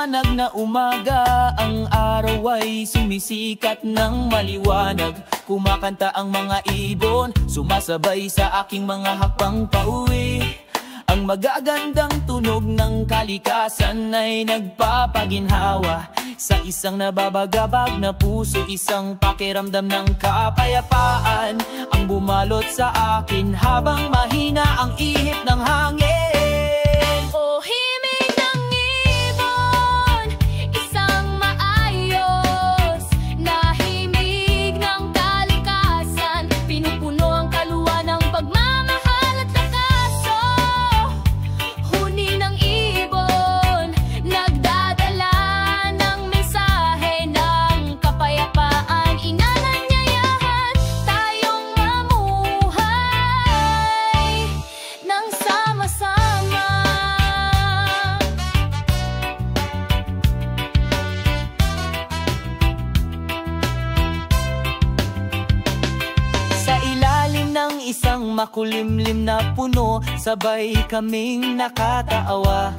maliwanag na umaga, ang araw ay sumisikat ng maliwanag. Kumakanta ang mga ibon, sumasabay sa aking mga hakbang pauwi. Ang magagandang tunog ng kalikasan ay nagpapaginhawa sa isang nababagabag na puso, isang pakiramdam ng kapayapaan ang bumalot sa akin habang mahina ang ihip ng hangin. Oh, himig ng ibon, isang maayos na himig ng kalikasan, pinupuno ang kaluluwa ng pagmamahal at lakas. Oh, huni ng ibon, nagdadala ng mensahe ng kapayapaan, inananyayahan tayong mamuhay nang sama-sama. Sa ilalim ng isang makulimlim na puno, sabay kaming nakataawa,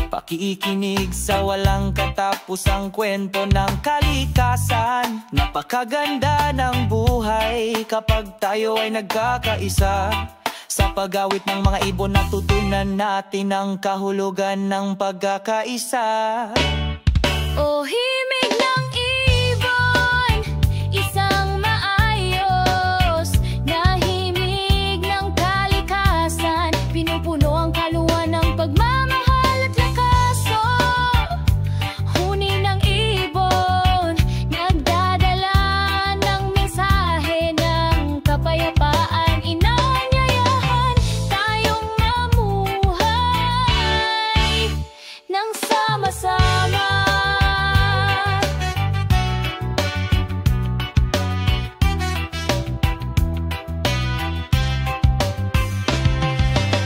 pakikinig sa walang katapusang kwento ng kalikasan. Napakaganda ng buhay kapag tayo ay nagkakaisa. Sa pag-awit ng mga ibon, natutunan natin ang kahulugan ng pagkakaisa. Oh, himig ng ibon, isang maayos na himig ng kalikasan, pinupuno ang kaluluwa ng pagmamahal at lakas. Oh, huni ng ibon, nagdadala ng mensahe ng kapayapaan, inanyayahan tayong mamuhay nang sama-sama.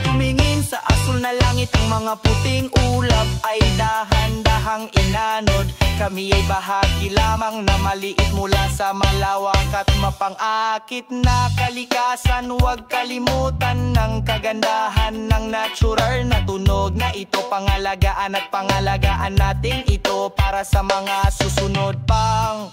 Tumingin sa asul na langit, ang mga puting ulap ay dahan-dahang inanod. Kami ay bahagi lamang na maliit mula sa malawak at mapang-akit na kalikasan. Huwag kalimutan ng kagandahan ng natural na tunog na ito. Pangalagaan at pangalagaan natin ito para sa mga susunod pang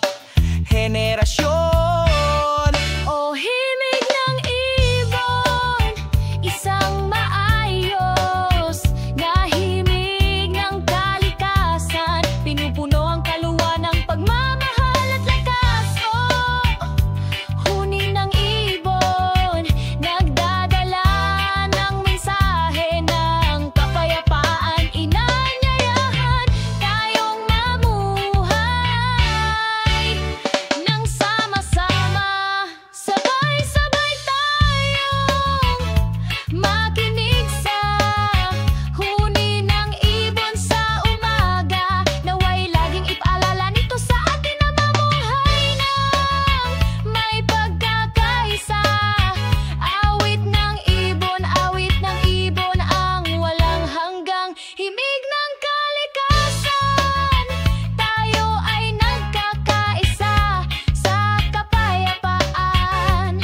henerasyon. Oh, himig ng ibon, isang maayos na himig ng kalikasan, pinupuno ang kaluluwa ng pagmamahal at lakas. Oh, huni ng ibon, nagdadala ng mensahe ng kapayapaan, inanyayahan tayong mamuhay nang sama-sama. Sabay-sabay tayong makinig sa huni ng ibon sa umaga, naway laging ipaalala nito sa atin na mamuhay ng may pagkakaisa. Awit ng ibon ang walang hanggang himig ng kalikasan. Tayo ay nagkakaisa sa kapayapaan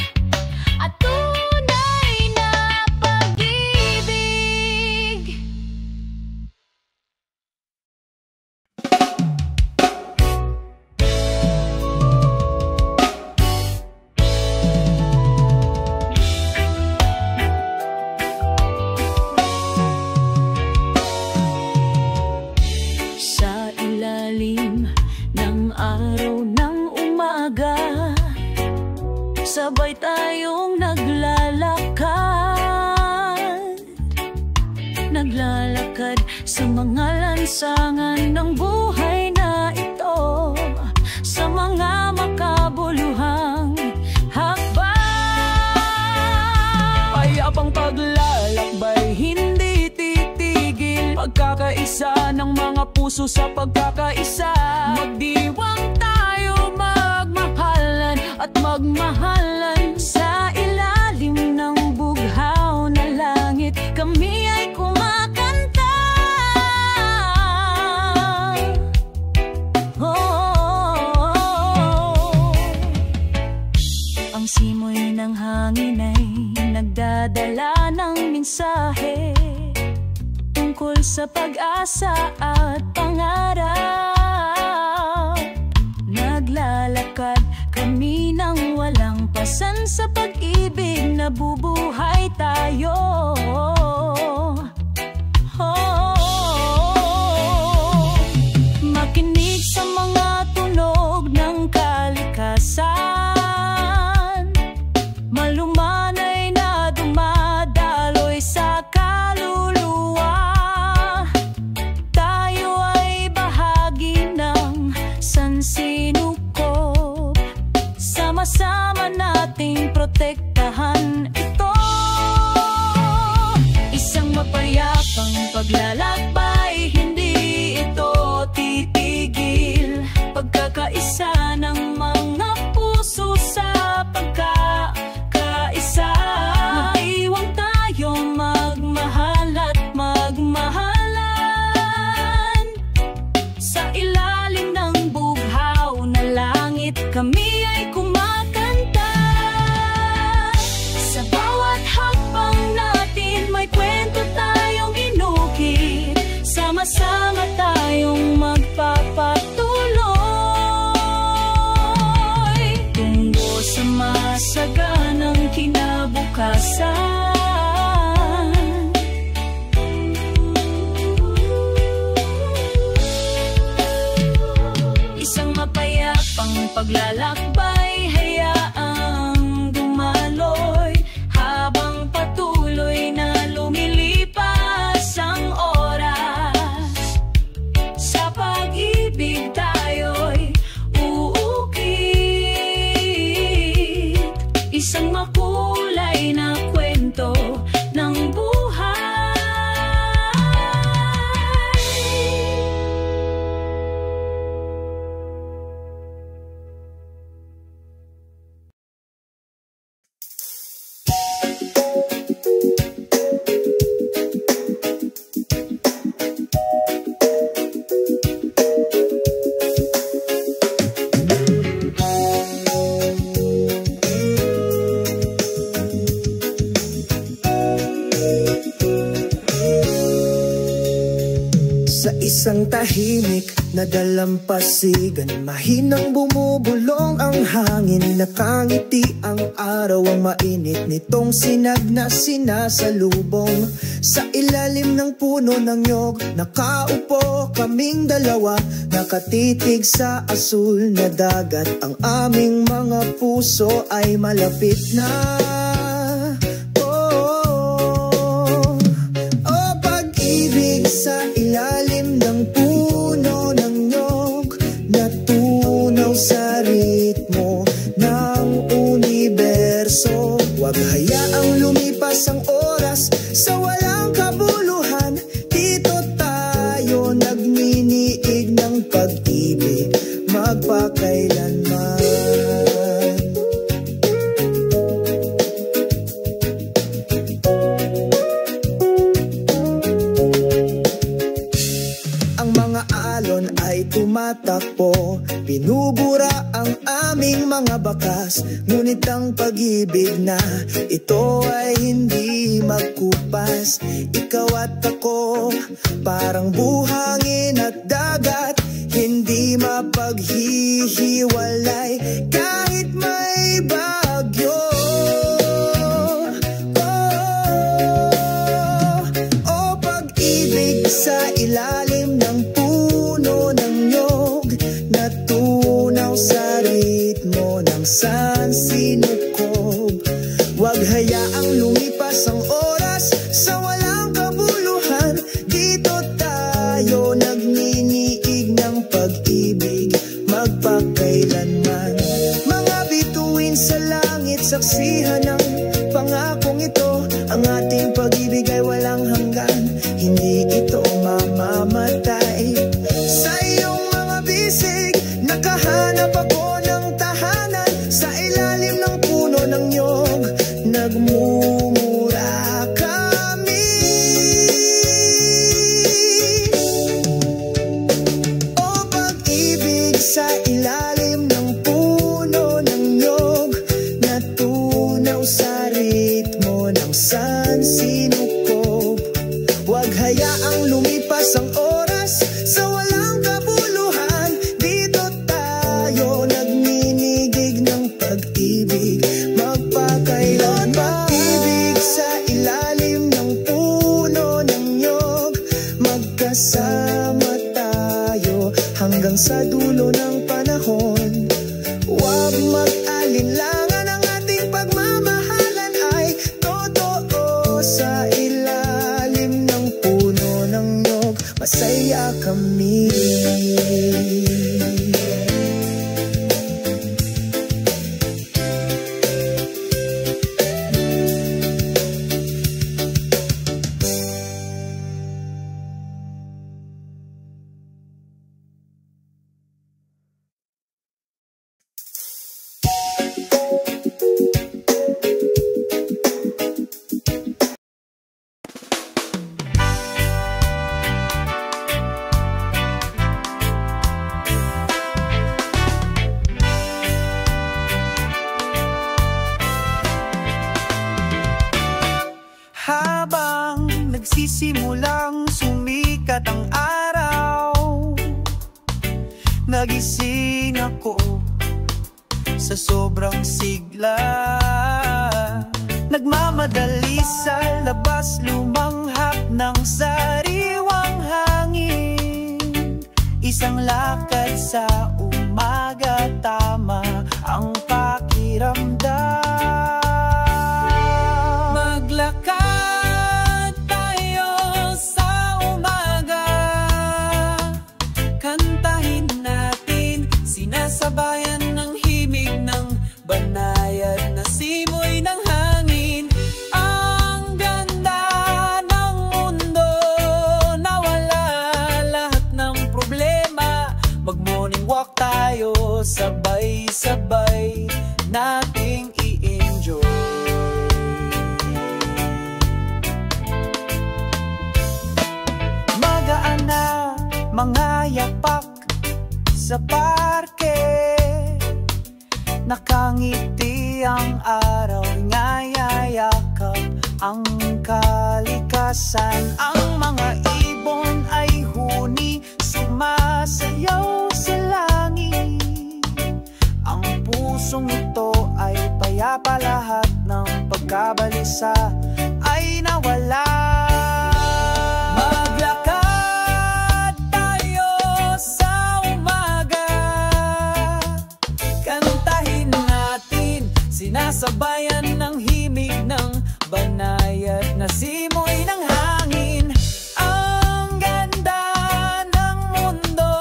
at tunay na pag-ibig. Sa ilalim ng araw ng umaga, sabay tayong naglalakad sa mga lansangan ng buhay na ito, sa mga makabuluhang hakbang. Payapang paglalakbay, hindi titigil, pagkakaisa ng mga puso sa pagkakaisa. Magdiwang tayo, magmahalan at magmahalan sa ilalim ng bughaw na langit. Kami ay kumakanta. Ang simoy ng hangin ay nagdadala ng mensahe tungkol sa pag-asa at pangarap. Naglalakad kami nang walang pasan sa pag-ibig, nabubuhay tayo. Makinig sa mga tunog ng kalikasan, malumanay na dumadaloy sa kaluluwa. Tayo ay bahagi ng sansinukob, sama-sama nating protektahan ito. Isang mapayapang paglalakbay, hindi ito titigil. Pagkakaisa ng mga puso sa pagkakaisa, maiwang tayong magmahal at magmahalan. Sa ilalim ng bughaw na langit, kami ay kumakanta. Sa bawat hakbang natin, may kwento tayong inukit. Sama-sama tayong magpapatuloy tungo sa masaganang kinabukasan. Isang mapayapang paglalakbay, hayaang dumaloy habang patuloy na lumilipas ang oras. Sa pag-ibig tayo'y uukit, isang makulay na kwento ng buhay. Sa isang tahimik na dalampasigan, mahinang bumubulong ang hangin. Nakangiti ang araw, ang mainit nitong sinag na sinasalubong. Sa ilalim ng puno ng nyog, nakaupo kaming dalawa, nakatitig sa asul na dagat. Ang aming mga puso ay malapit na. Sa ilalim ng puno ng nyog, natunaw sa ritmo ng universo. Huwag hayaang lumipas ang oras sa walang kabuluhan. Dito tayo nagniniig ng pag-ibig, magpakailanman. Tumatakbo, binubura ang aming mga bakas. Ngunit ang pag-ibig na ito ay hindi magkupas. Ikaw at ako, parang buhangin at dagat, hindi mapaghihiwalay kahit may bagyo. Oh, pag-ibig sa ilalim ng puno ng nyog, natunaw sa ritmo ng sansinukob. Huwag hayaang lumipas ang oras sa walang kabuluhan. Dito tayo nagniniig ng pag-ibig, magpakailanman. Mga bituin sa langit, saksihan ng pangakong ito. Ang ating pag-ibig ay walang hanggan, hindi ito mamamatay. Sa iyong mga bisig, nakahanap ako ng tahanan. Sa ilalim ng puno ng nyog, nagmumura kami. O pag-ibig sa ilalim ng puno ng nyog, natunaw sa ritmo ng sansinukob. Huwag hayaang lumipas hanggang sa dulo ng panahon. Huwag mag-alinlangan, ang ating pagmamahalan ay totoo. Sa ilalim ng puno ng nyog, masaya kami. Habang nagsisimulang sumikat ang araw, nagising ako sa sobrang sigla. Nagmamadali sa labas, lumanghap ng sariwang hangin. Isang lakad sa umaga, tama ang pakiramdam. Maglakad tayo sa umaga, kantahin natin, sinasabayan ng himig ng banayad na simoy ng hangin. Ang ganda ng mundo, nawala lahat ng problema. Mag-morning walk tayo, sabay-sabay nating i-enjoy. Magaan na mga yapak sa parke, nakangiti ang araw, ngayayakap ang kalikasan. Ang mga ibon ay huni, sumasayaw sa langit. Ang pusong ito ay payapa, lahat ng pagkabalisa ay nawala. Maglakad tayo sa umaga, kantahin natin, sinasabayan ng himig ng banayad na simoy ng hangin. Ang ganda ng mundo,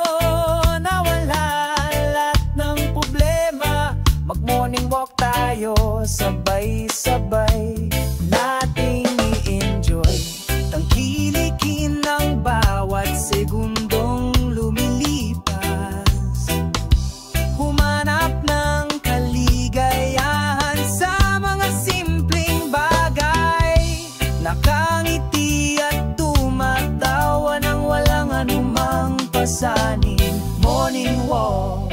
nawala lahat ng problema. Mag-morning walk tayo, sabay-sabay nating i-enjoy. Tangkilikin ang bawat segundong lumilipas, humanap ng kaligayahan sa mga simpleng bagay. Nakangiti at tumatawa nang walang anumang pasanin. Morning walk,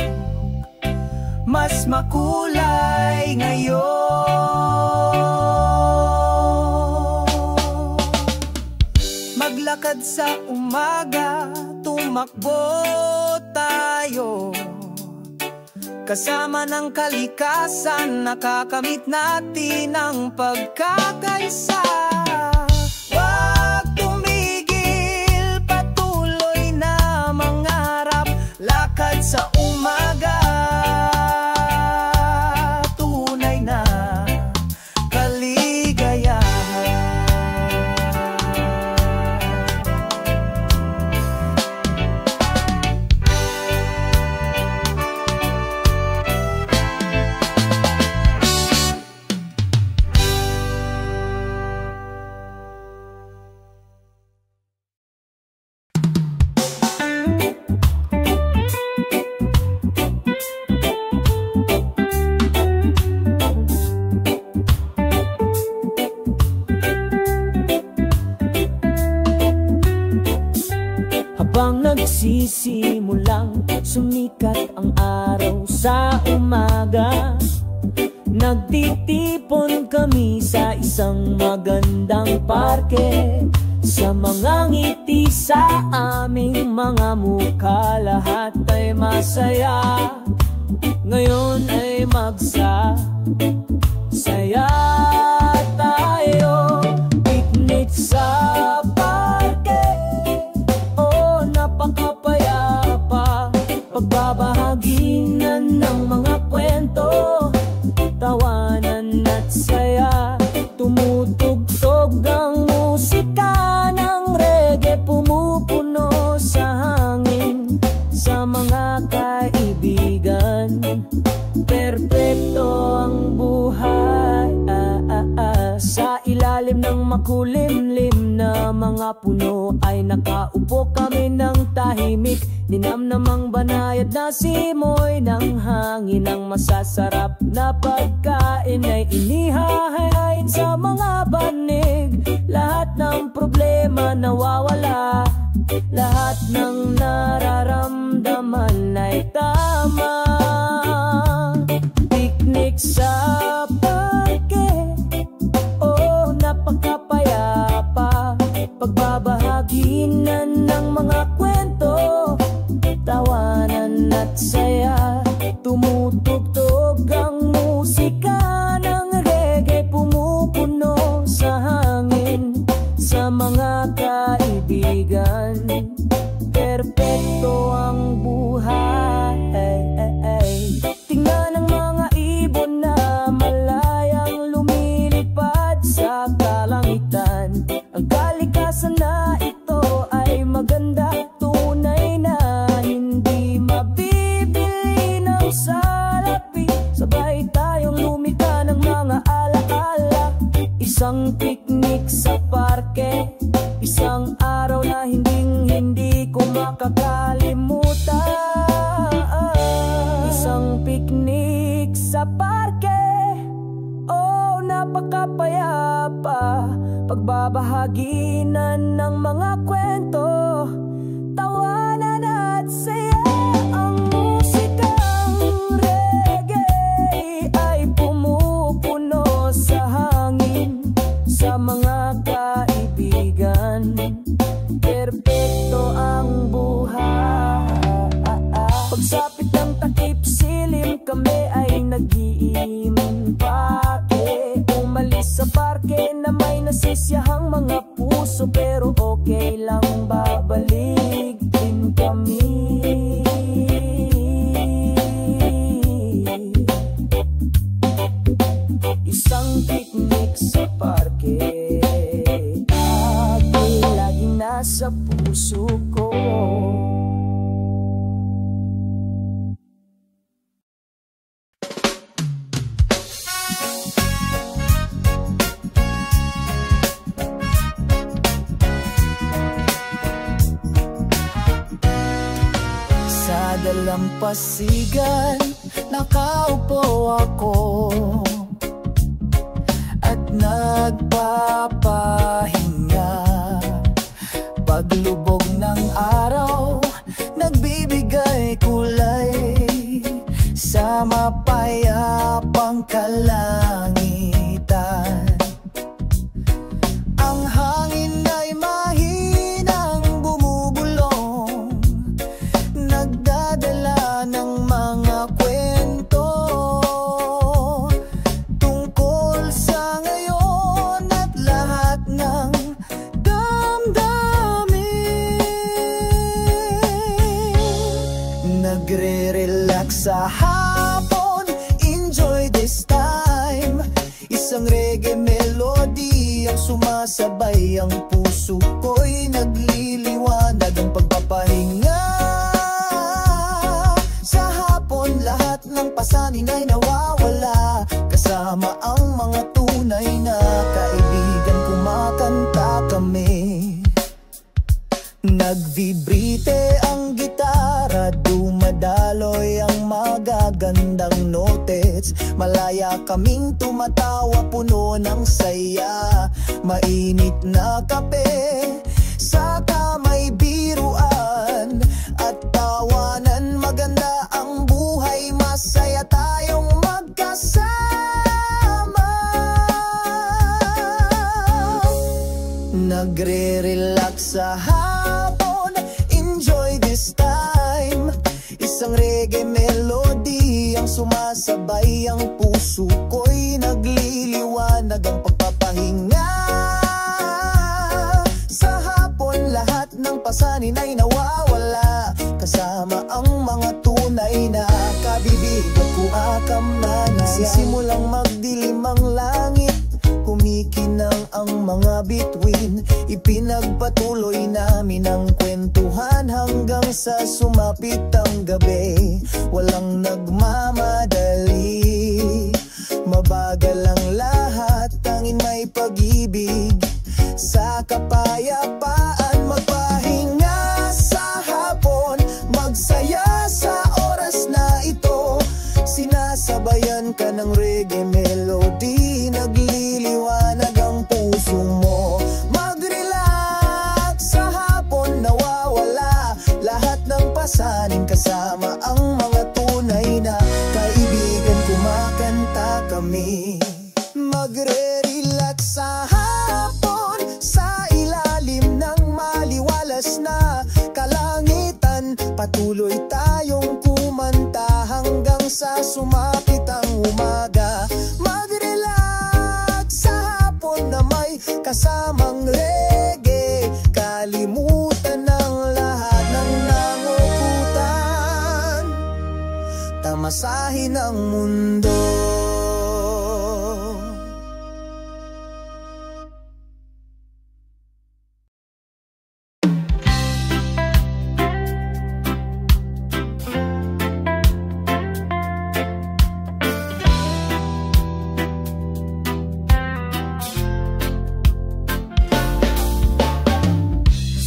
mas makulay ngayon. Maglakad sa umaga, tumakbo tayo, kasama ng kalikasan, nakakamit natin ang pagkakaisa. Huwag tumigil, patuloy na mangarap, lakad sa umaga, tunay na kaligayahan. Habang nagsisimulang sumikat ang araw sa umaga, nagtitipon kami sa isang magandang parke. Sa mga ngiti sa aming mga mukha, lahat ay masaya. Ngayon ay magsasaya tayo, picnic sa parke. Oh, napakapayapa, Pagbabahaginan ng mga kwento, tawanan at saya. Tumutugtog ang musika ng reggae, pumupuno sa hangin sa mga kaibigan. Perpekto ang buhay sa ilalim ng makulimlim na mga puno ay nakaupo kami ng tahimik. Ninamnamang banayad na simoy ng hangin. Ang masasarap na pagkain ay inihahain sa mga banig. Lahat ng problema nawawala, lahat ng nararamdaman ay tama. Picnic sa parke, oh napakapayapa. Pagbabahaginan ng mga kwento, tawanan at saya. Tumutugtog ang musika ng reggae, pumupuno sa hangin sa mga kaibigan. Perpekto ang buhay. Tingnan ang mga ibon na malayang lumilipad sa kalangitan. Ang kalikasan na ito ay maganda, tunay na hindi mabibili ng salapi. Sabay tayong lumika ng mga alaala. Isang picnic sa parke, isang araw na hindi ko makakalimutan. Isang picnic sa parke, oh napakapayapa. Pagbabahaginan ng mga kwento, tawanan at saya. Ang musikang reggae ay pumupuno sa hangin sa mga kaibigan. Perpekto ang buhay. Pagsapit ng takip silim, kami ay nag-iimpake. Umalis sa parke na may nasisiyahang mga puso, pero okay lang, babalik din kami. Isang picnic sa parke, laging nasa puso ko. Sa dalampasigan nakaupo ako at nagpapahinga. Paglubog ng araw, nagbibigay kulay sa mapayapang kalangitan. Ang hangin ay mahinang bumubulong, nagdadala ng mga kwento tungkol sa ngayon at lahat ng damdamin. Nagre-relax sa hapon, enjoy this time. Isang reggae melody ang sumasabay, ang puso ko'y nagliliwanag. Ang pagpapahinga sa hapon, lahat ng pasanin ay nawawala. Kasama ang mga tunay na kaibigan, kumakanta kami. Nagvibrite ang gitara, dumadaloy ang magagandang notes. Malaya kaming tumatawa, puno ng saya. Mainit na kape, saka may biruan at tawanan. Maganda ang buhay, masaya tayong magkasama. Nagre-relax sa hapon, enjoy this time. Isang reggae melody ang sumasabay, ang puso ko'y nagliliwanag. Ang pagpapahinga sa hapon, lahat ng pasanin ay nawawala. Kasama ang mga pakiramdaman. Sisimulang magdilim ang langit, kumikinang ang mga bituin. Ipinagpatuloy namin ang kwentuhan hanggang sa sumapit ang gabi. Walang nagmamadali, mabagal ang lahat, tanging may pag-ibig. Sa kapayapaan magpahinga sa hapon, magsaya sa oras na ito. Sinasabayan ka ng reggae melody, nagliliwanag ang puso mo. Mag-relax sa hapon, nawawala lahat ng pasanin. Kasama ang mga tunay na kaibigan, kumakanta kami. Magre-relax sa hapon, sa ilalim ng maliwalas na kalangitan. Patuloy tayong kumanta hanggang sa sumapit ang umaga. Mag-relax sa hapon na may kasamang reggae. Kalimutan ng lahat ng nangukutan, tamasahin ang mundo.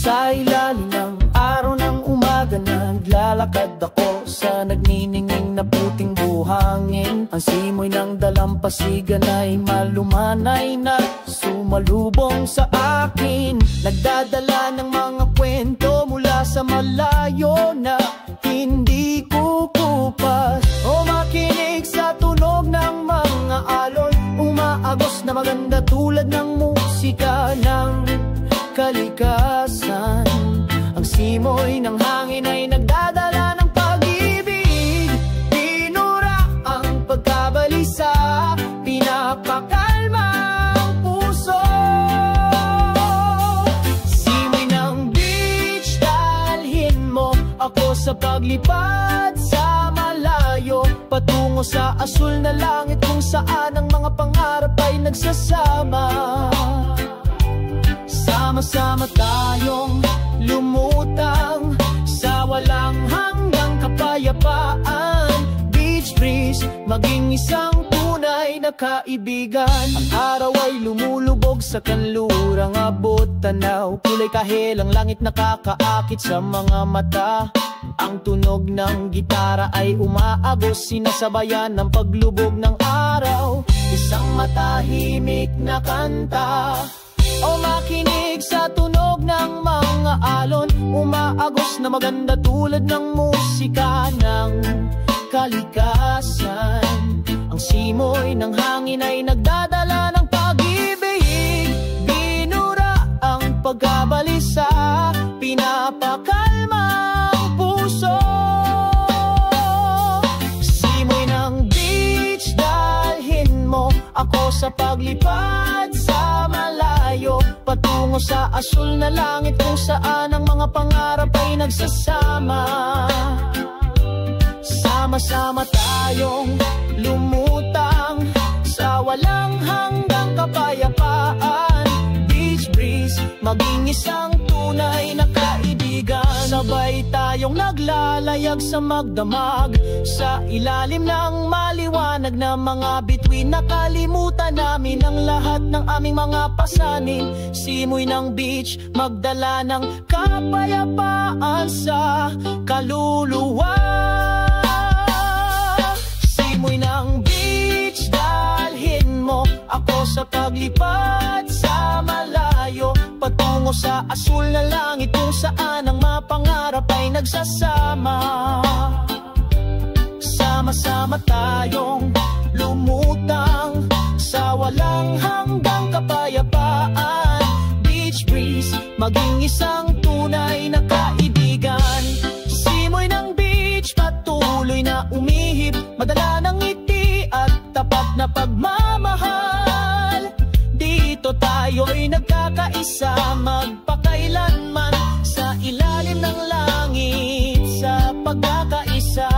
Sa ilalim ng araw ng umaga, naglalakad ako sa nagniningning na puting buhangin. Ang simoy ng dalampasigan ay malumanay na sumalubong sa akin. Nagdadala ng mga kwento mula sa malayo na hindi kukupas. O makinig sa tunog ng mga alon, umaagos na maganda tulad ng musika ng kalikasan. Ang simoy ng hangin ay nagdadala ng pag-ibig. Pinura ang pagkabalisa, pinapakalma ang puso. Simoy ng beach, dalhin mo ako sa paglipad sa malayo, patungo sa asul na langit kung saan ang mga pangarap ay nagsasama. Sama-sama tayong lumutang sa walang hanggang kapayapaan. Beach breeze, maging isang tunay na kaibigan. Ang araw ay lumulubog sa kanlurang abot tanaw. Kulay kahel ang langit, nakakaakit sa mga mata. Ang tunog ng gitara ay umaagos, sinasabayan ng paglubog ng araw. Isang matahimik na kanta, o makinig sa tunog ng mga alon, umaagos na maganda tulad ng musika ng kalikasan. Ang simoy ng hangin ay nagdadala ng pag-ibig. Binura ang pagkabalisa, pinapakalma ang puso. Simoy ng beach, dalhin mo ako sa paglipad sa malayo, patungo sa asul na langit kung saan ang mga pangarap ay nagsasama. Sama-sama tayong lumutang sa walang hanggang kapayapaan. Beach breeze, maging isang tunay na kaibigan. Sabay tayong naglalayag sa magdamag, sa ilalim ng maliwanag na mga bituin. Nakalimutan namin ang lahat ng aming mga pasanin. Simoy ng beach, magdala ng kapayapaan sa kaluluwa. Simoy ng beach, dalhin mo ako sa paglipad sa malayo, patungo sa asul na langit kung saan ang mga pangarap ay nagsasama. Sama-sama tayong lumutang sa walang hanggang kapayapaan. Beach breeze, maging isang tunay na kaibigan. Simoy ng beach, patuloy na umihip, madala ng ngiti at tapat na pagmamahal. Dito tayo'y nagkakaisa, magpakailanman sa ilalim ng langit, sa pagkakaisa.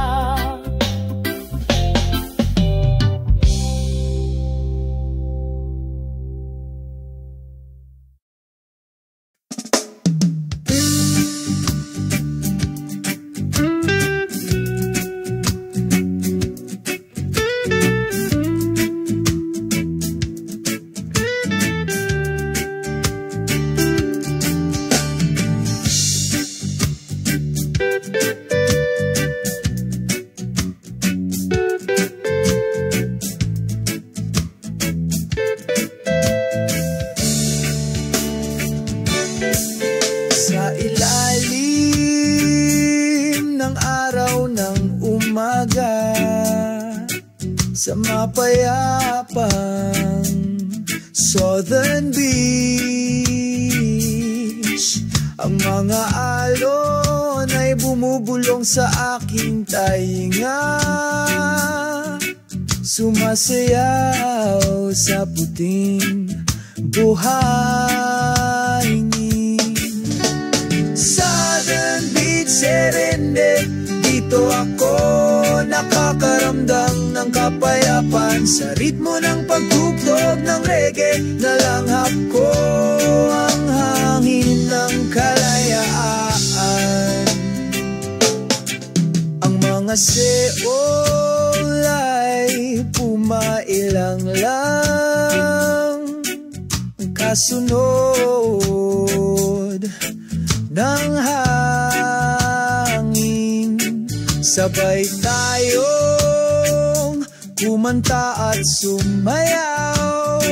sa mapayapang Southern Beach. Ang mga alon ay bumubulong sa aking tainga, sumasayaw sa puting buhangin. Southern Beach, Serendip, dito ako nakakaramdam ng kapayapaan. Sa ritmo ng pagtugtog ng reggae, nalanghap ko ang hangin ng kalayaan. Ang mga seol ay pumailang lang, kasunod ng hangin. Sabay tayong kumanta at sumayaw,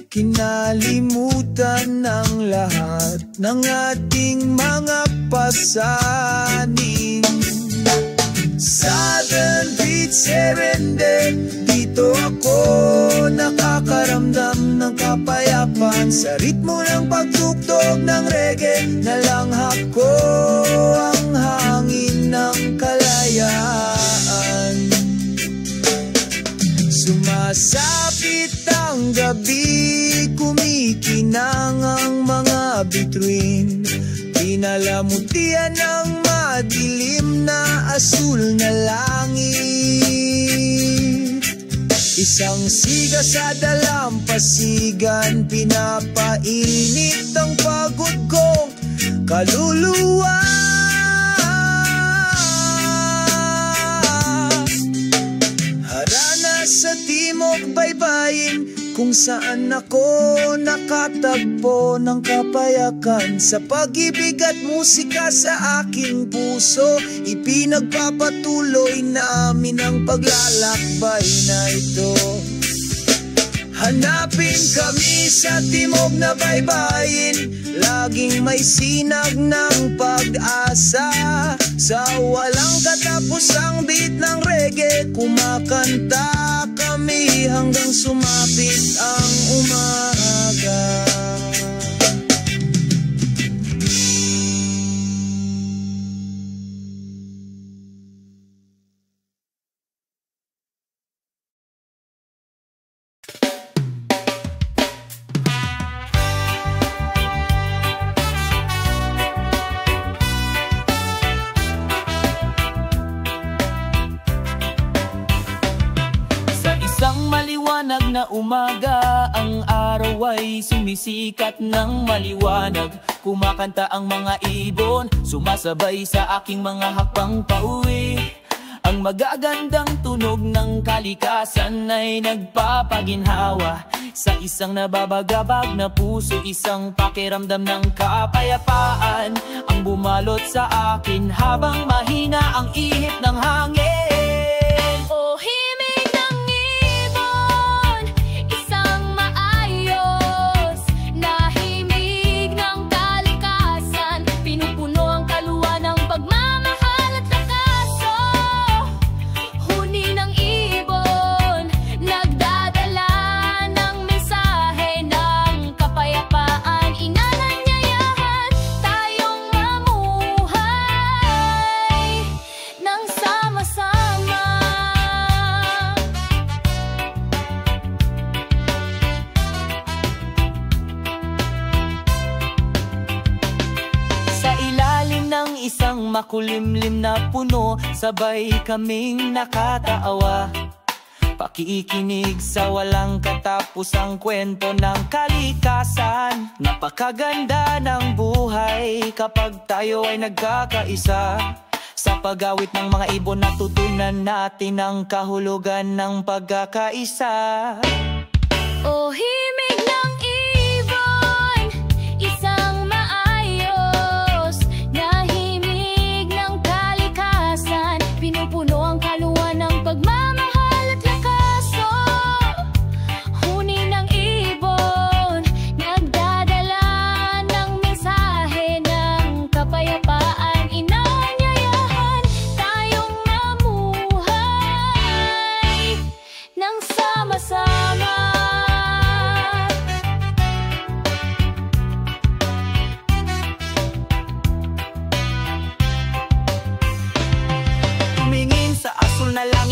kinalimutan ng lahat ng ating mga pasanin. Southern Beach, Serendip, dito ako nakakaramdam ng kapayapaan. Sa ritmo ng pagtugtog ng reggae, nalanghap ko ang hangin ng kalayaan. Sumasapit ang gabi, kumikinang ang mga bituin, pinalamutian ng madilim na asul na langit. Isang siga sa dalampasigan, pinapainit ang pagod kong kaluluwa. Harana sa timog baybayin, kung saan ako nakatagpo ng kapayakan. Sa pag-ibig at musika sa aking puso, ipinagpapatuloy namin ang paglalakbay na ito. Hanapin kami sa timog na baybayin, laging may sinag ng pag-asa. Sa walang katapusang beat ng reggae, kumakanta kami hanggang sumapit ang umaga. Na umaga, ang araw ay sumisikat ng maliwanag. Kumakanta ang mga ibon, sumasabay sa aking mga hakbang pauwi. Ang magagandang tunog ng kalikasan ay nagpapaginhawa sa isang nababagabag na puso, isang pakiramdam ng kapayapaan ang bumalot sa akin habang mahina ang ihip ng hangin. Oh, himig ng ibon, isang maayos na himig ng kalikasan, pinupuno ang kaluluwa ng pagmamahal at lakaso. Huni ng ibon, nagdadala ng mensahe ng kapayapaan, inananyayahan tayong mamuhay ng sama-sama. Sa ilalim ng isang makulimlim na puno, sabay kaming nakataawa, pakikinig sa walang katapusang kwento ng kalikasan. Napakaganda ng buhay kapag tayo ay nagkakaisa. Sa pag-awit ng mga ibon, natutunan natin ang kahulugan ng pagkakaisa. Oh, himig ng ibon, isang maayos na himig ng kalikasan, pinupuno ang kaluluwa ng pagmamahal at lakaso. Huni ng ibon, nagdadala ng mensahe ng kapayapaan, inanyayahan tayong mamuhay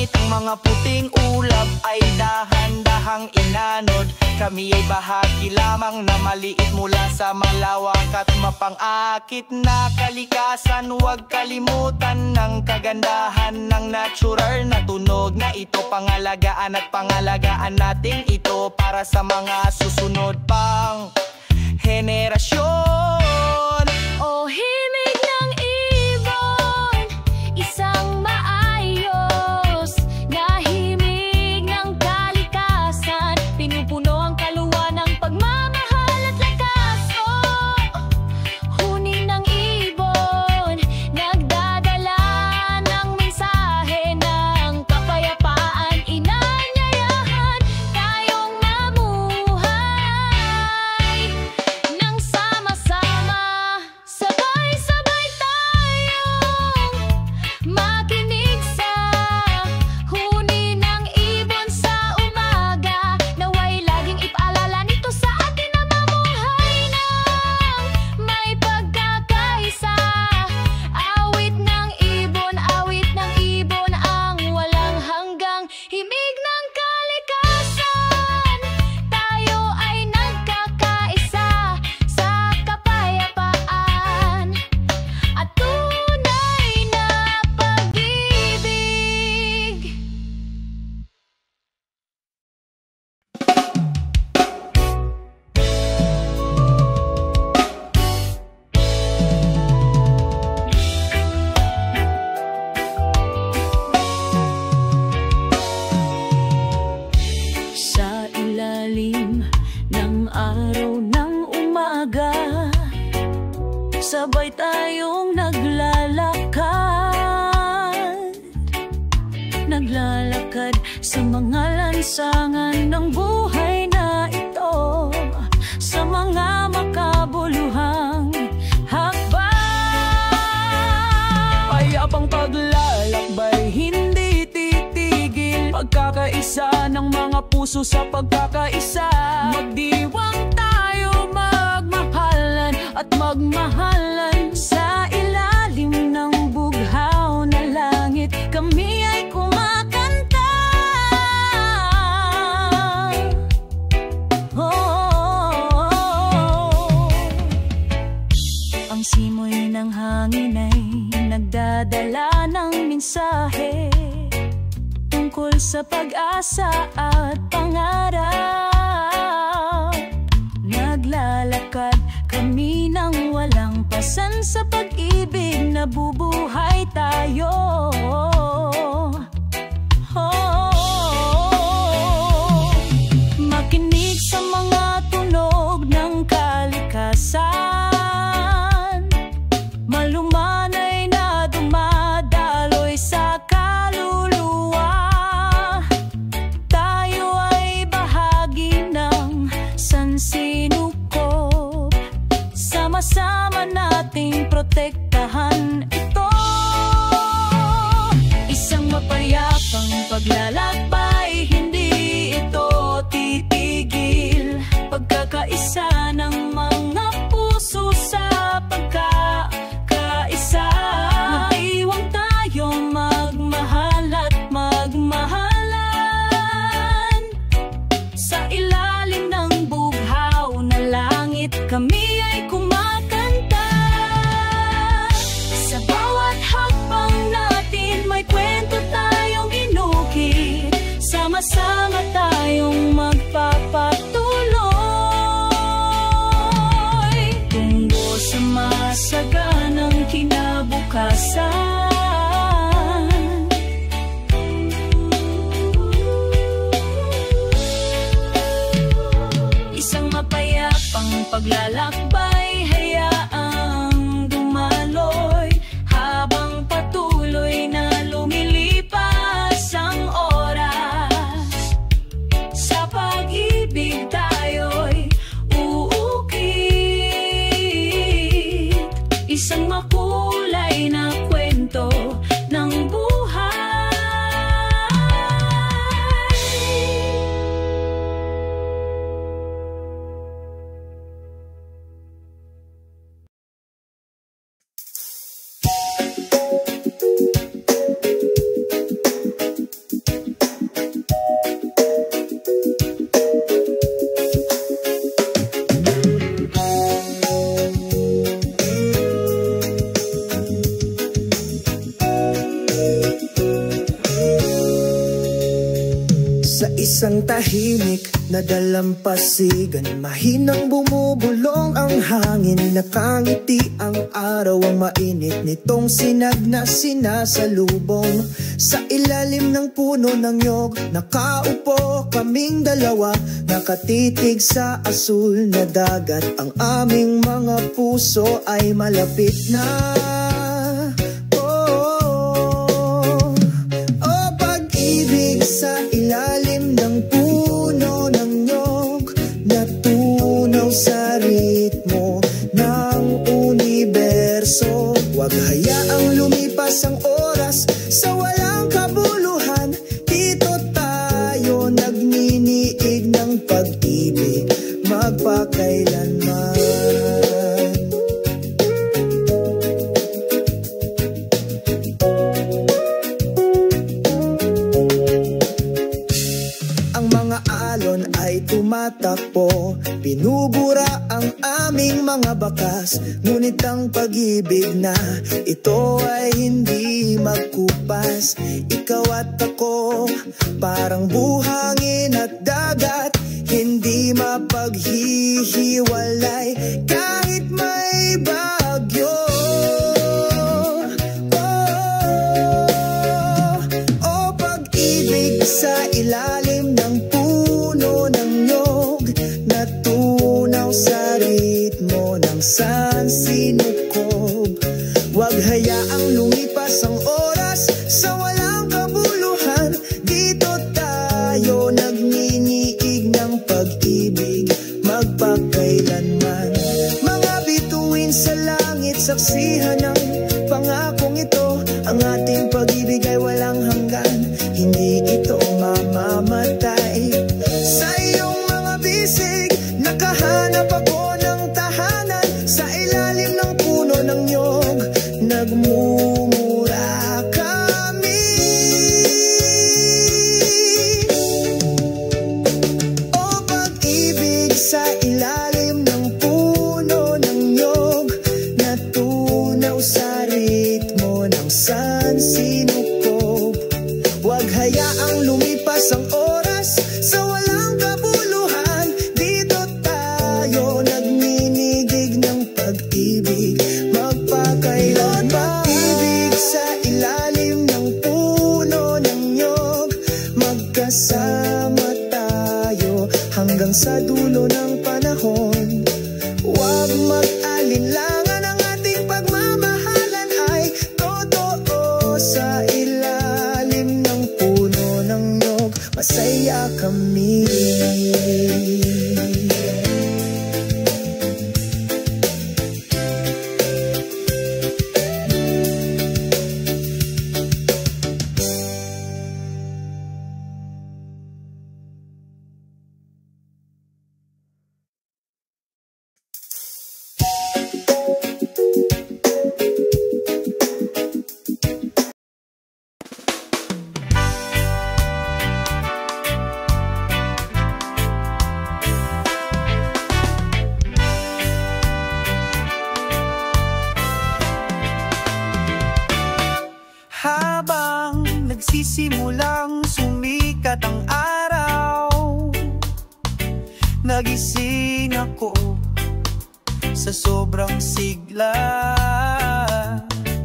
langit ang mga puting ulap ay dahan-dahang inanod. Kami ay bahagi lamang na maliit mula sa malawak at mapang-akit na kalikasan. Huwag kalimutan ng kagandahan ng natural na tunog na ito. Pangalagaan at pangalagaan natin ito para sa mga susunod pang henerasyon. O himig ng ibon, isang maayos na himig ng kalikasan. Pinupuno ang kaluwa ng pagmamahal at lakas. Huni ng ibon, nagdadala ng mensahe ng kapayapaan. Inanyayahan tayong mamuhay nang sama-sama. Sabay-sabay tayong makinig sa huni ng ibon sa umaga. Naway laging ipaalala nito sa atin na mamuhay ng may pagkakaisa. Awit ng ibon ang walang hanggang himig ng kalikasan. Tayo ay nagkakaisa sa kapayapaan at tunay na pag-ibig. Sa ilalim ng araw ng umaga, sabay tayong naglalakad. Naglalakad sa mga lansangan ng buhay na ito, sa mga makabuluhang hakbang. Payapang paglalakbay, hindi titigil. Pagkakaisa ng mga puso sa pagkakaisa. Magdiwang tayo, magmahalan at magmahalan. Sa ilalim ng bughaw na langit, kami ay kumakanta. Ang simoy ng hangin ay nagdadala ng mensahe tungkol sa pag-asa at pangarap. Naglalakad kami nang walang pasan sa pag-ibig, nabubuhay tayo. Makinig sa mga tunog ng kalikasan. Malumanay na dumadaloy sa kaluluwa. Tayo ay bahagi ng sansinukob. Sama-sama nating protektahan ito. Isang mapayapang paglalakbay, hindi ito titigil. Pagkakaisa ng mga puso sa pagkakaisa. Magdiwang tayo, magmahal at magmahalan. Sa ilalim ng bughaw na langit, kami ay kumakanta. Sa bawat hakbang natin, may kwento tayong inukit. isang tahimik na dalampasigan, mahinang bumubulong ang hangin, nakangiti ang araw, ang mainit nitong sinag na sinasalubong. Sa ilalim ng puno ng nyog, nakaupo kaming dalawa, nakatitig sa asul na dagat. Ang aming mga puso ay malapit na. Sa ilalim ng puno ng nyog, natunaw sa ritmo ng universo. Huwag hayaang lumipas ang oras sa walang kabuluhan. Dito tayo nagniniig ng pag-ibig magpakailanman. Tumatakbo, binubura ang aming mga bakas, ngunit ang pag-ibig na ito ay hindi magkupas. Ikaw at ako, parang buhangin at dagat, hindi mapaghihiwalay kahit may bagyo. Oh, pag-ibig sa ilalim ng sa ritmo ng sansinukob. Huwag hayaang lumipas ang oras sa walang kabuluhan. Dito tayo nagniniig ng pag-ibig magpakailanman. Mga bituin sa langit, saksihan ng pangakong ito. Ang ating pag-ibig ay walang hanggan, hindi ito mamamatay. Sa iyong mga bisig, nakahanap ako ng tahanan. Sa ilalim ng puno ng nyog, nagmumura kami. O pag-ibig sa ilalim ng puno ng nyog, natunaw sa ritmo ng sansinukob. Huwag hayaang lumipas ang oras sa walang kabuluhan. Dito tayo nagninigig ng pag-ibig magpakailanman. Pag-ibig sa ilalim ng puno ng nyog, magkasama tayo hanggang sa dulo ng panahon. Huwag mag-alinlangan, ang ating pagmamahalan ay totoo. Sa ilalim ng puno ng nyog, masaya kami. Habang nagsisimulang sumikat ang araw, nagising ako sa sobrang sigla.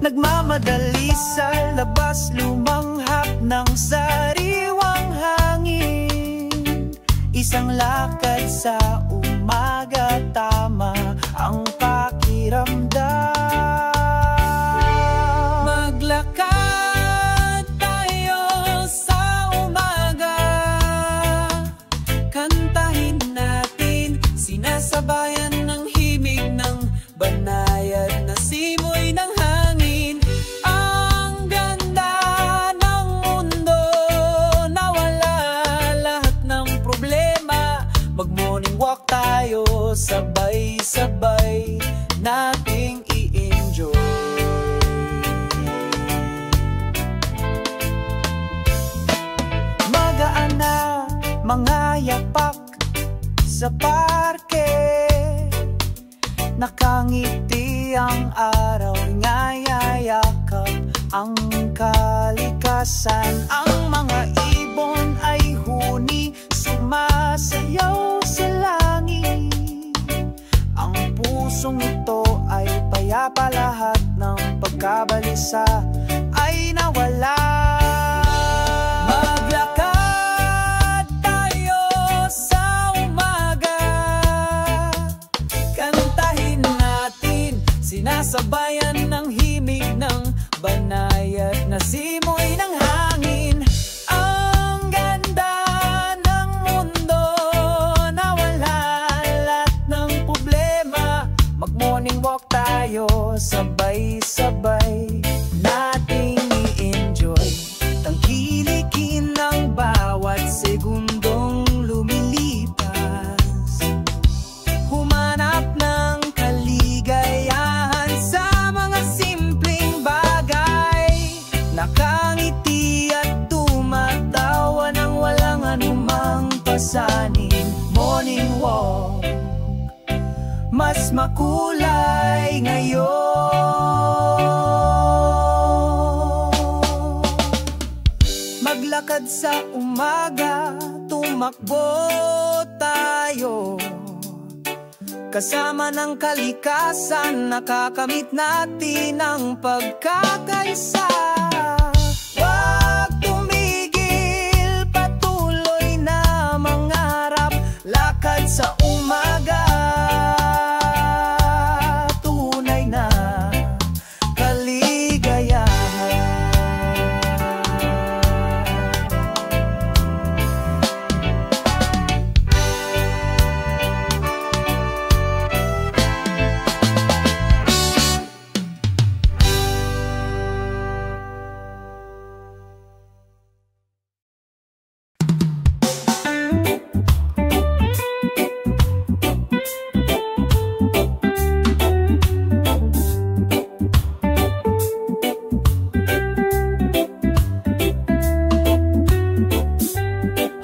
Nagmamadali sa labas, lumanghap ng sariwang hangin. Isang lakad sa umaga, tama ang pakiramdam. Maglakad tayo sa umaga, kantahin natin, sinasabayan ng himig ng banayad na simoy ng hangin. Ang ganda ng mundo, nawala lahat ng problema. Mag-morning walk tayo, sabay-sabay nating i-enjoy. Magaan na mga yapak sa parke, nakangiti ang araw, ngayayakap ang kalikasan. Ang mga ibon ay huni sumasayaw sa langit. Ang pusong ito ay payapa, lahat ng pagkabalisa ay nawala. Maglakad tayo sa umaga, kantahin natin, sinasabayan ng himig ng banayad na simoy ng hangin. Ang ganda ng mundo, nawala lahat ng problema. Mag-morning walk tayo, sabay-sabay nating i-enjoy. Tangkilikin ang bawat segundong lumilipas. Humanap ng kaligayahan sa mga simpleng bagay. Nakangiti at tumatawa nang walang anumang pasanin. Morning walk, mas makulay ngayon. Maglakad sa umaga, tumakbo tayo. Kasama ng kalikasan, nakakamit natin ang pagkakaisa. Huwag tumigil, patuloy na mangarap. Lakad sa umaga, tunay na kaligayahan.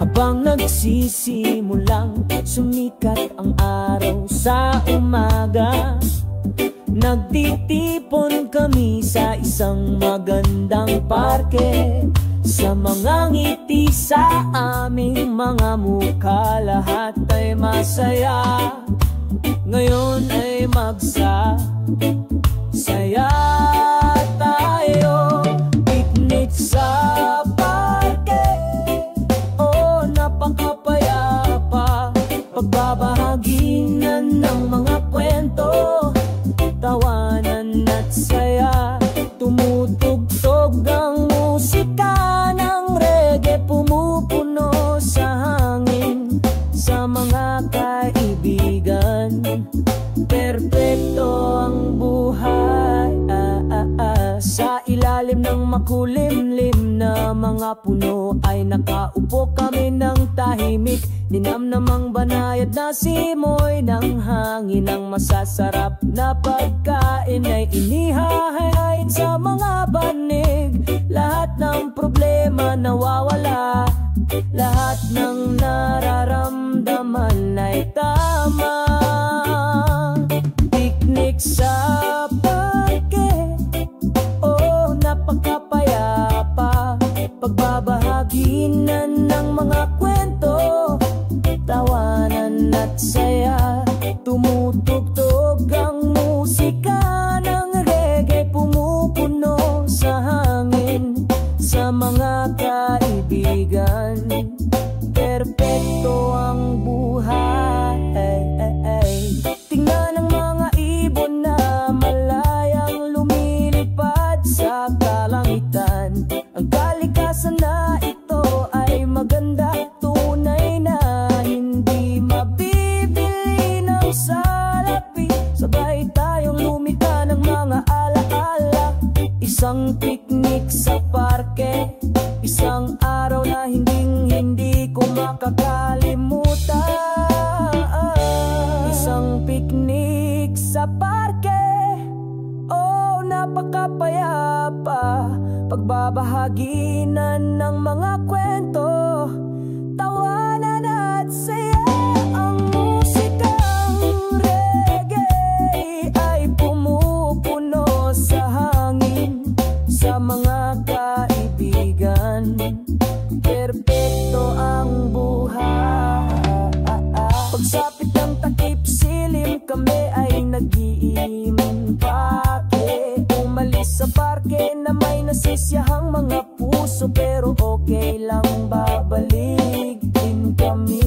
Habang nagsisimulang sumikat ang araw sa umaga, nagtitipon kami sa isang magandang parke. Sa mga ngiti sa aming mga mukha, lahat ay masaya. Ngayon ay magsasaya tayo. Picnic sa parke, oh napakapayapa. Pagbabahaginan ng mga kwento, tawanan at saya. Tumutugtog ang musika ng reggae, pumupuno sa hangin. Sa mga kaibigan, perpekto ang buhay. Sa ilalim ng makulimlim na mga puno ay nakaupo kami ng tahimik. Ninamnamang banayad na simoy ng hangin. Ang masasarap na pagkain ay inihahain sa mga banig. Lahat ng problema nawawala, lahat ng nararamdaman ay tama. Picnic sa parke, oh napakapayapa. Pagbabahaginan ng mga kwento, tawanan at saya. Tumutugtog ang musika ng reggae, pumupuno sa hangin. Sa mga kaibigan, perpekto ang buhay. Tingnan ang mga ibon na malayang lumilipad sa kalangitan. Ang kalikasan na ito ay maganda, tunay na hindi mabibili ng salapi. Sabay tayong lumika ng mga alaala. Isang picnic sa parke, isang araw na hindi ko makakalimutan. Isang picnic sa parke, oh napakapayapa. Pagbabahaginan ng mga kwento, tawanan at saya. Ang musikang reggae ay pumupuno sa hangin. Sa mga kaibigan, perpekto ang buhay. nasisiyahang mga puso, pero okay lang, babalik din kami.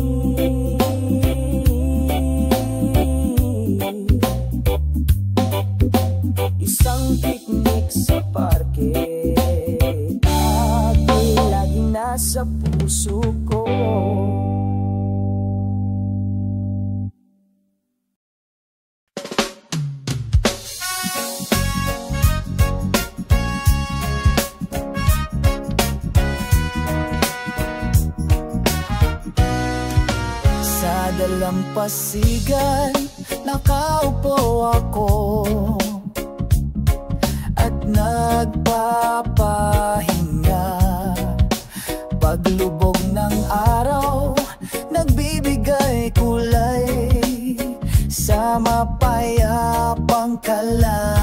Isang picnic sa parke, dati laging nasa puso ko. Sa dalampasigan, nakaupo ako at nagpapahinga. Paglubog ng araw, nagbibigay kulay sa mapayapang kalangitan.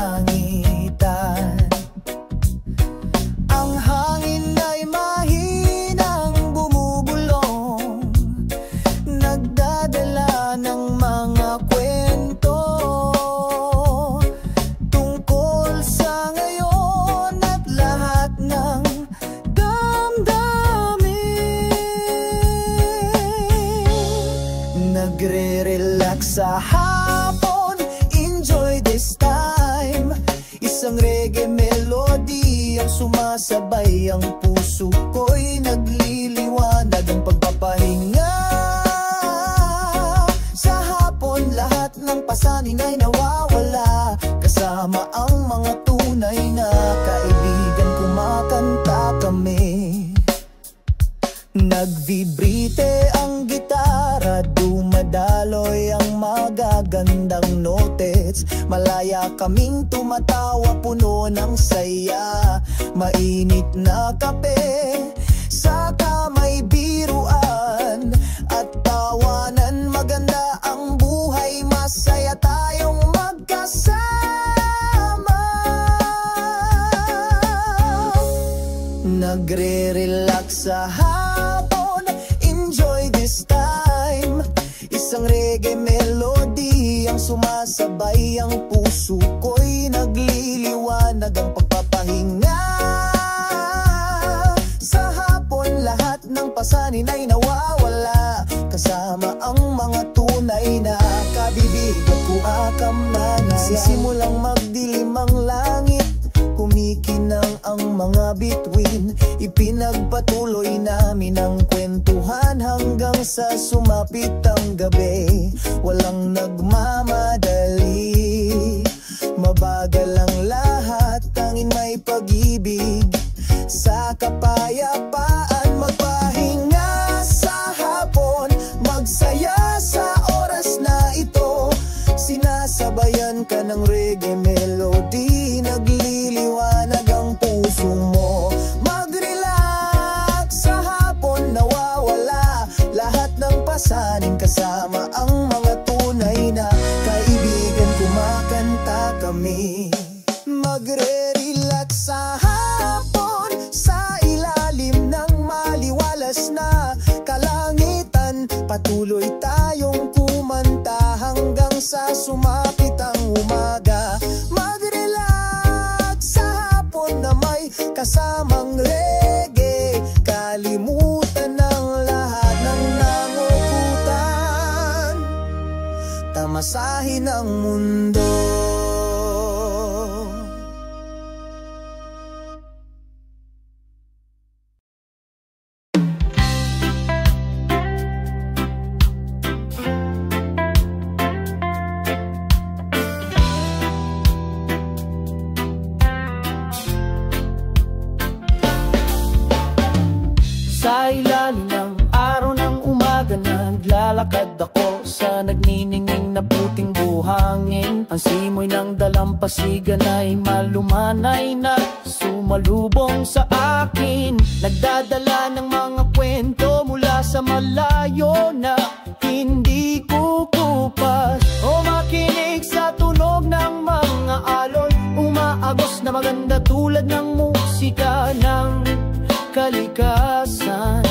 Ang hangin ay mahinang bumubulong, nagdadala ng mga kwento tungkol sa ngayon at lahat ng damdamin. Nagre-relax sa hapon, enjoy this time. Isang reggae melody ang sumasabay, ang puso ko'y nagliliwanag, ang pagpapahinga. Sa hapon, lahat ng pasanin ay nawawala, kasama ang mga tunay na kaibigan, kumakanta kami. Nagvibrite ang gitara, dumadaloy ang magagandang notes. Malaya kaming tumatawa, puno ng saya. Mainit na kape, saka may biruan at tawanan. Maganda ang buhay, masaya tayong magkasama. Nagre-relax sa hapon, enjoy this time. Isang reggae melody ang sumasabay, ang puso ko'y nagliliwanag, ang pagpapahinga. Sa hapon, lahat ng pasanin ay nawawala, kasama ang mga tunay na kabibig at kuakamnanaya. Sisimulang magdilim ang langit, kumikinang ang mga bituin. Ipinagpatuloy namin ang kwentuhan hanggang sa sumapit ang gabi. Walang nagmamadali, mabagal ang lahat, tanging may pag-ibig. Sa kapayapaan, magpahinga sa hapon, magsaya sa oras na ito. Sinasabayan ka ng reggae melody, nagliliwanag ang puso mo. Mag-relax sa hapon, nawawala lahat ng pasanin, kasama ang mga tunay na kaibigan, kumakanta kami. Magre-relax sa hapon, sa ilalim ng maliwalas na kalangitan. Patuloy tayong kumanta hanggang sa sumapit ang umaga. Mag-relax sa hapon na may kasamang reggae, kalimutan ng lahat ng nangukutan, tamasahin ang mundo. Sa ilalim ng araw ng umaga, naglalakad ako sa nagniningning na puting buhangin. Ang simoy ng dalampasigan ay malumanay na sumalubong sa akin. Nagdadala ng mga kwento mula sa malayo na hindi kukupas, o makinig sa tunog ng mga alon, umaagos na maganda tulad ng musika ng kalikasan.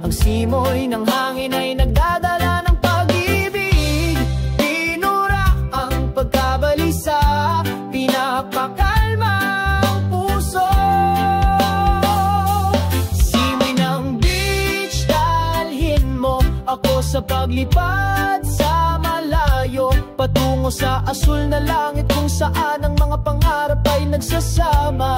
Ang simoy ng hangin ay nagdadala ng pag-ibig, pinura ang pagkabalisa, pinapakalma ang puso. sa paglipad sa malayo, patungo sa asul na langit kung saan ang mga pangarap ay nagsasama.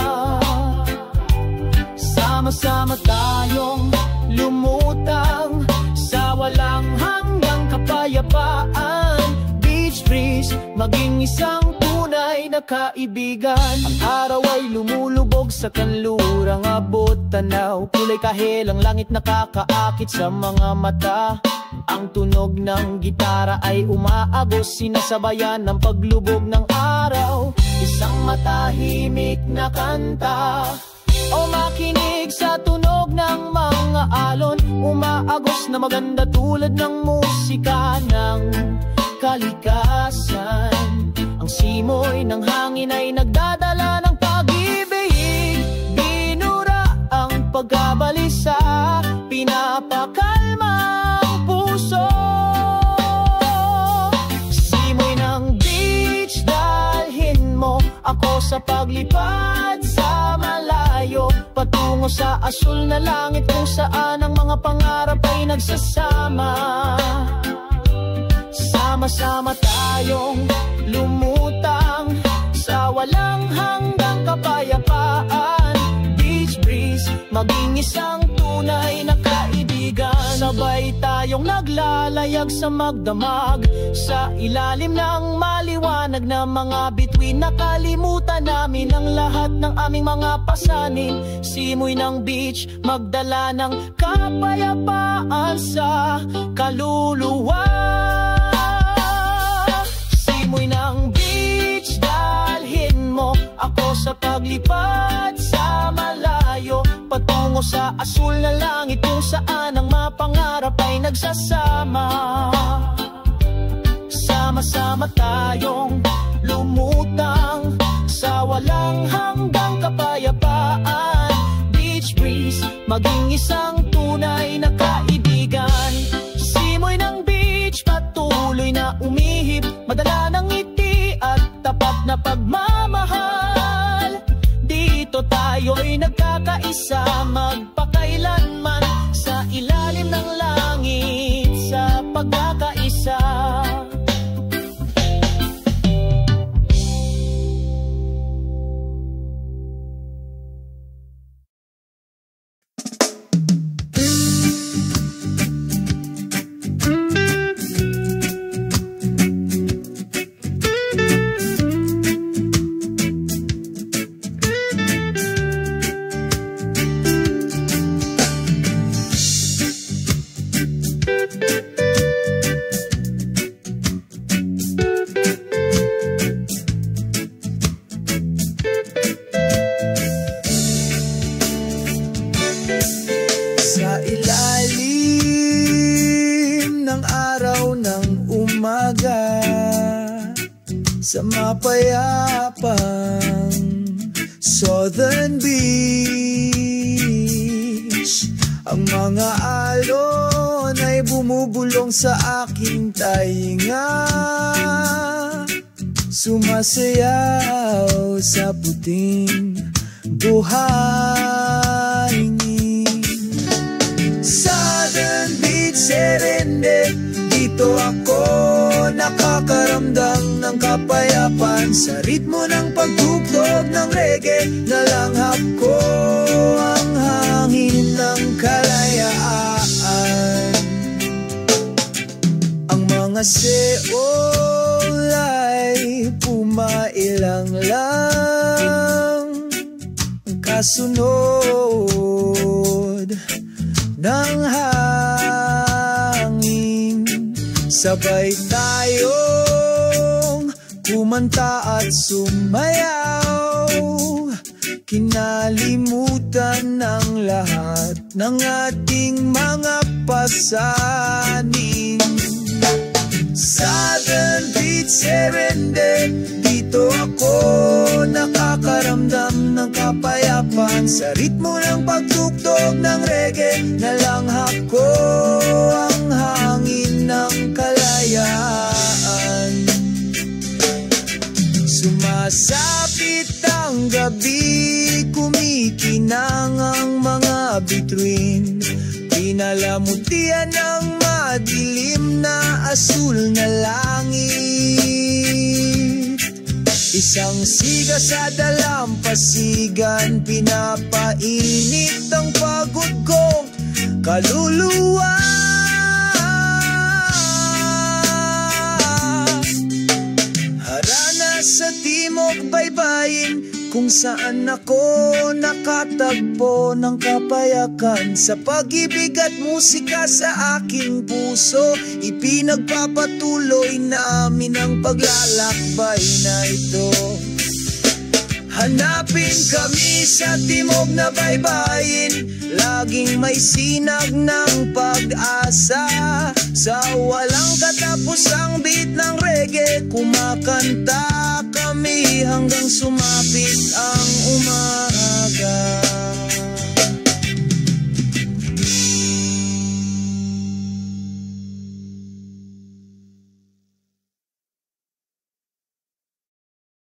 Sama-sama tayong lumutang sa walang hanggang kapayapaan. Beach breeze, maging isang tunay na kaibigan. Ang araw ay lumulubog sa kanlurang abot tanaw. Kulay kahel ang langit nakakaakit sa mga mata. Ang tunog ng gitara ay umaagos, sinasabayan ng paglubog ng araw. Isang matahimik na kanta o makinig sa tunog ng mga alon. Umaagos na maganda tulad ng musika ng kalikasan. Ang simoy ng hangin ay nagdadala ng pag-ibig. Binura ang pagkabalisa, pinapakalma ang puso. Simoy ng beach, dalhin mo ako sa paglipad sa malayo, patungo sa asul na langit kung saan ang mga pangarap ay nagsasama. Sama-sama tayong lumutang sa walang hanggang kapayapaan. Beach breeze, maging isang tunay na kaibigan. Sabay tayong naglalayag sa magdamag, sa ilalim ng maliwanag na mga bituin. Nakalimutan namin ang lahat ng aming mga pasanin. Simoy ng beach, magdala ng kapayapaan sa kaluluwa. Simoy ng beach, dalhin mo ako sa paglipad sa malayo, patungo sa asul na langit kung saan ang mapangarap ay nagsasama. Sama-sama tayong lumutang sa walang hanggang kapayapaan. Beach breeze, maging isang tunay na kaibigan. Simoy ng beach, patuloy na umihip, madala ng ngiti at tapat na pagmamahal. Dito tayo'y nagkakaisa, magpakailanman sa ilalim ng langit, sa pagkakaisa. Sa ilalim ng araw ng umaga, sa mapayapang southern beach, ang mga alon ay bumubulong sa aking tainga, sumasayaw sa puting buhangin. Southern Beach, Serendip, dito ako nakakaramdam ng kapayapaan. Sa ritmo ng pagtugtog ng reggae, nalanghap ko ang hangin ng kalayaan. Ang mga seol ay pumailang lang, kasunod ng hangin. Sabay tayong kumanta at sumayaw, kinalimutan ng lahat ng ating mga pasanin. Southern Beach, Serendip, dito ako nakakaramdam ng kapayapaan. Sa ritmo ng pagtugtog ng reggae, nalanghap ko ang hangin ng kalayaan. Sumasapit ang gabi, kumikinang ang mga bituin, pinalamutian ng madilim na asul na langit. Isang siga sa dalampasigan, pinapainit ang pagod kong kaluluwa. Harana sa timog baybayin, kung saan ako nakatagpo ng kapayakan. Sa pag-ibig at musika sa aking puso, ipinagpapatuloy namin ang paglalakbay na ito. Hanapin kami sa timog na baybayin, laging may sinag ng pag-asa. Sa walang katapusang beat ng reggae, kumakanta kami hanggang sumapit ang umaga.